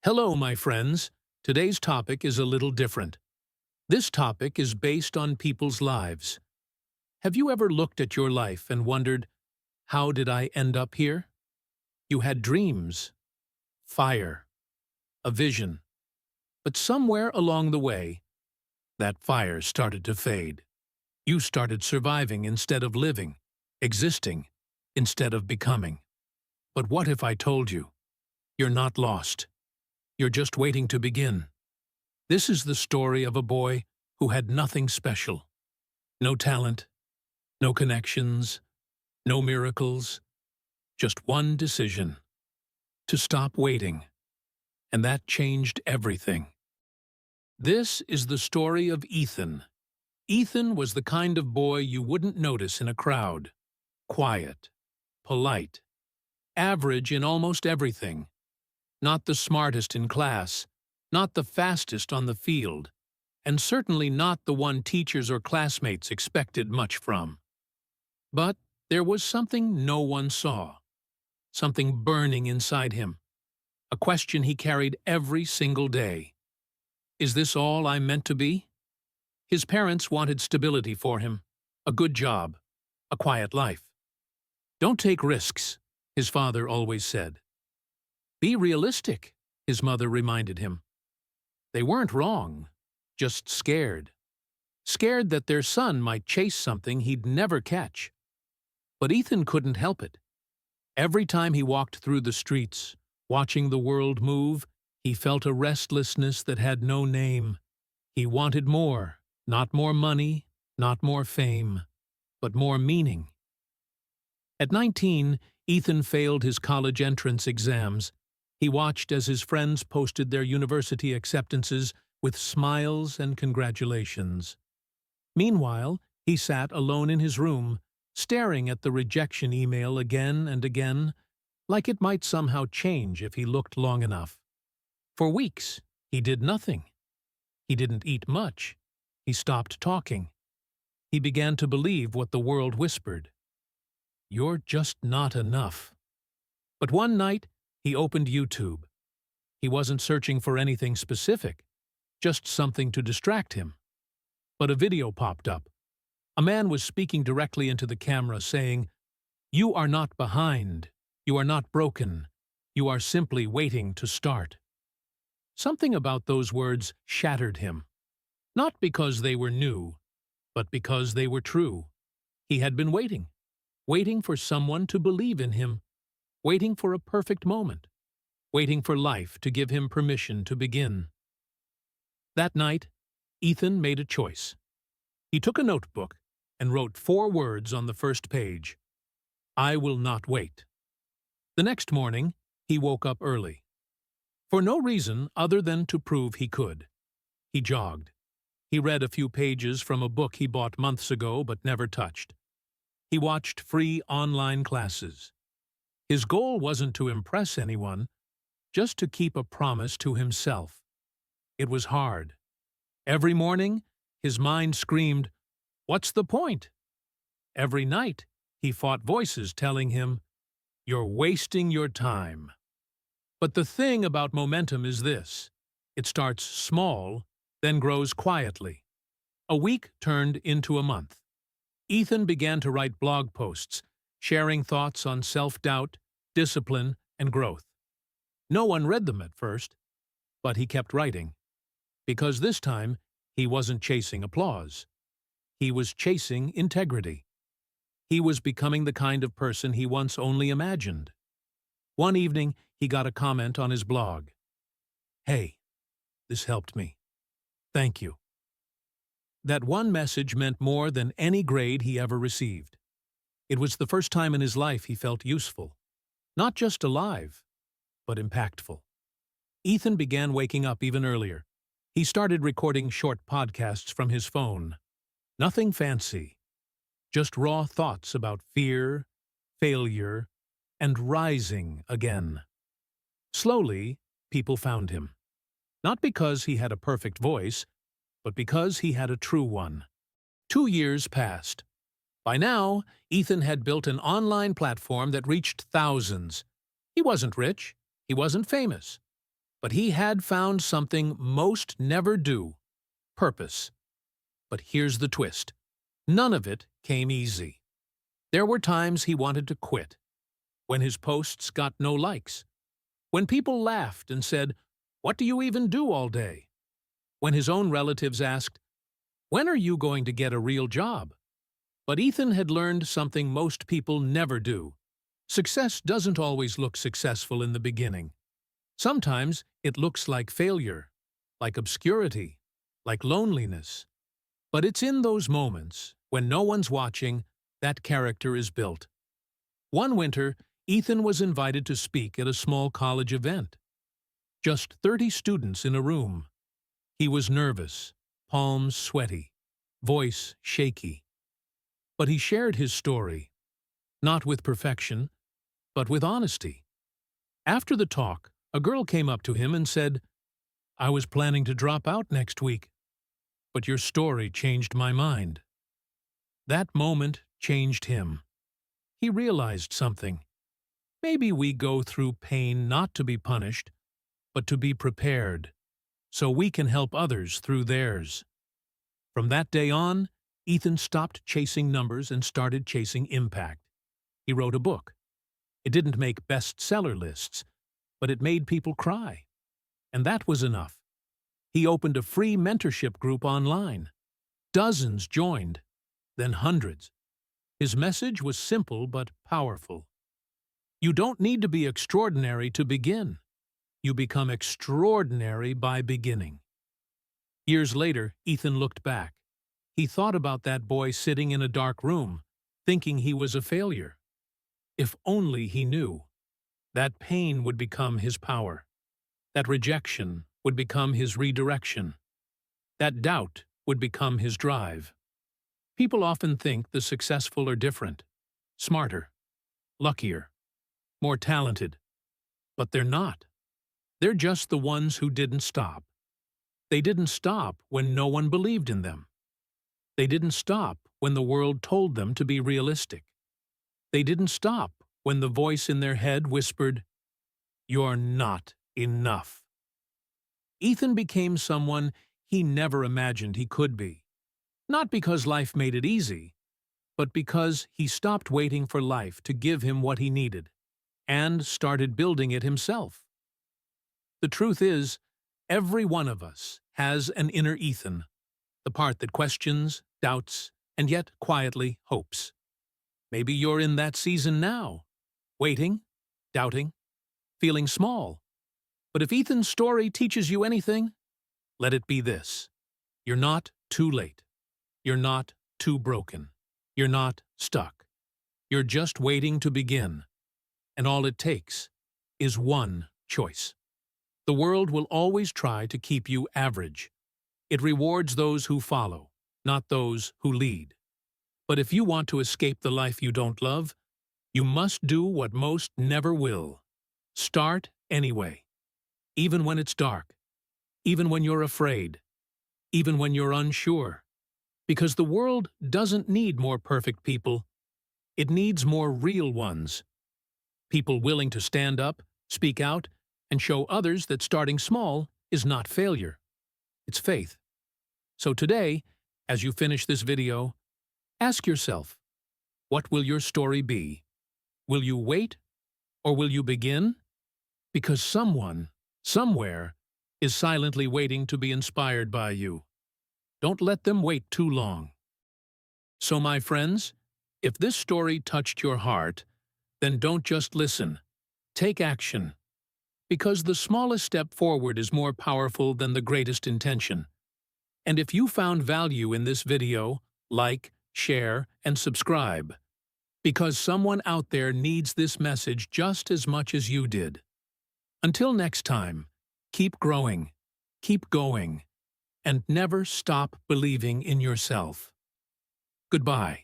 Hello, my friends. Today's topic is a little different. This topic is based on people's lives. Have you ever looked at your life and wondered, how did I end up here? You had dreams, fire, a vision. But somewhere along the way, that fire started to fade. You started surviving instead of living, existing instead of becoming. But what if I told you, you're not lost? You're just waiting to begin. This is the story of a boy who had nothing special. No talent, no connections, no miracles, just one decision. To stop waiting. And that changed everything. This is the story of Ethan. Ethan was the kind of boy you wouldn't notice in a crowd. Quiet, polite, average in almost everything. Not the smartest in class, not the fastest on the field, and certainly not the one teachers or classmates expected much from. But there was something no one saw, something burning inside him, a question he carried every single day. Is this all I'm meant to be? His parents wanted stability for him, a good job, a quiet life. Don't take risks, his father always said. Be realistic, his mother reminded him. They weren't wrong, just scared. Scared that their son might chase something he'd never catch. But Ethan couldn't help it. Every time he walked through the streets, watching the world move, he felt a restlessness that had no name. He wanted more, not more money, not more fame, but more meaning. At 19, Ethan failed his college entrance exams. He watched as his friends posted their university acceptances with smiles and congratulations. Meanwhile, he sat alone in his room, staring at the rejection email again and again, like it might somehow change if he looked long enough. For weeks, he did nothing. He didn't eat much. He stopped talking. He began to believe what the world whispered. You're just not enough. But one night, he opened YouTube. He wasn't searching for anything specific, just something to distract him. But a video popped up. A man was speaking directly into the camera saying, "You are not behind. You are not broken. You are simply waiting to start." Something about those words shattered him. Not because they were new, but because they were true. He had been waiting for someone to believe in him, waiting for a perfect moment, waiting for life to give him permission to begin. That night, Ethan made a choice. He took a notebook and wrote 4 words on the first page. I will not wait. The next morning, he woke up early. For no reason other than to prove he could. He jogged. He read a few pages from a book he bought months ago but never touched. He watched free online classes. His goal wasn't to impress anyone, just to keep a promise to himself. It was hard. Every morning, his mind screamed, "What's the point?" Every night, he fought voices telling him, "You're wasting your time." But the thing about momentum is this. It starts small, then grows quietly. A week turned into a month. Ethan began to write blog posts, sharing thoughts on self-doubt, discipline, and growth. No one read them at first, but he kept writing. Because this time, he wasn't chasing applause. He was chasing integrity. He was becoming the kind of person he once only imagined. One evening, he got a comment on his blog. "Hey, this helped me. Thank you." That one message meant more than any grade he ever received. It was the first time in his life he felt useful. Not just alive, but impactful. Ethan began waking up even earlier. He started recording short podcasts from his phone. Nothing fancy. Just raw thoughts about fear, failure, and rising again. Slowly, people found him. Not because he had a perfect voice, but because he had a true one. 2 years passed. By now, Ethan had built an online platform that reached thousands. He wasn't rich, he wasn't famous, But he had found something most never do: purpose. But here's the twist. None of it came easy. There were times he wanted to quit, when his posts got no likes, when people laughed and said, "What do you even do all day?" When his own relatives asked, "When are you going to get a real job?" But Ethan had learned something most people never do. Success doesn't always look successful in the beginning. Sometimes it looks like failure, like obscurity, like loneliness. But it's in those moments, when no one's watching, that character is built. One winter, Ethan was invited to speak at a small college event. Just 30 students in a room. He was nervous, palms sweaty, voice shaky. But he shared his story, not with perfection, but with honesty. After the talk, a girl came up to him and said, "I was planning to drop out next week, but your story changed my mind." That moment changed him. He realized something. Maybe we go through pain not to be punished, but to be prepared, so we can help others through theirs. From that day on, Ethan stopped chasing numbers and started chasing impact. He wrote a book. It didn't make bestseller lists, but it made people cry. And that was enough. He opened a free mentorship group online. Dozens joined, then hundreds. His message was simple but powerful. You don't need to be extraordinary to begin. You become extraordinary by beginning. Years later, Ethan looked back. He thought about that boy sitting in a dark room, thinking he was a failure. If only he knew. That pain would become his power. That rejection would become his redirection. That doubt would become his drive. People often think the successful are different, smarter, luckier, more talented. But they're not. They're just the ones who didn't stop. They didn't stop when no one believed in them. They didn't stop when the world told them to be realistic. They didn't stop when the voice in their head whispered, "You're not enough." Ethan became someone he never imagined he could be. Not because life made it easy, but because he stopped waiting for life to give him what he needed, and started building it himself. The truth is, every one of us has an inner Ethan, the part that questions, doubts, and yet quietly hopes. Maybe you're in that season now, waiting, doubting, feeling small. But if Ethan's story teaches you anything, let it be this: you're not too late. You're not too broken. You're not stuck. You're just waiting to begin. And all it takes is one choice. The world will always try to keep you average. It rewards those who follow, not those who lead. But if you want to escape the life you don't love, you must do what most never will. Start anyway. Even when it's dark. Even when you're afraid. Even when you're unsure. Because the world doesn't need more perfect people. It needs more real ones. People willing to stand up, speak out, and show others that starting small is not failure. It's faith. So today, as you finish this video, ask yourself, what will your story be? Will you wait, or will you begin? Because someone, somewhere, is silently waiting to be inspired by you. Don't let them wait too long. So, my friends, if this story touched your heart, then don't just listen. Take action. Because the smallest step forward is more powerful than the greatest intention. And if you found value in this video, like, share, and subscribe. Because someone out there needs this message just as much as you did. Until next time, keep growing, keep going, and never stop believing in yourself. Goodbye.